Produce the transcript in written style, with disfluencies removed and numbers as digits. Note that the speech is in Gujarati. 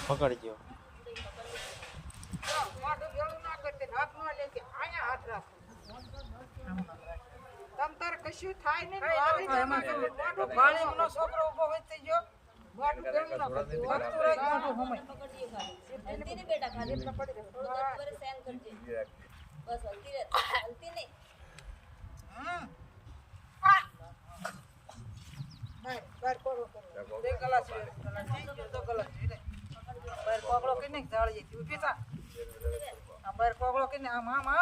પકડજો તમ તાર કશું થાય ને છોકરો ઉભો હોય થઈ ગયો કોગળો કે આમ આમ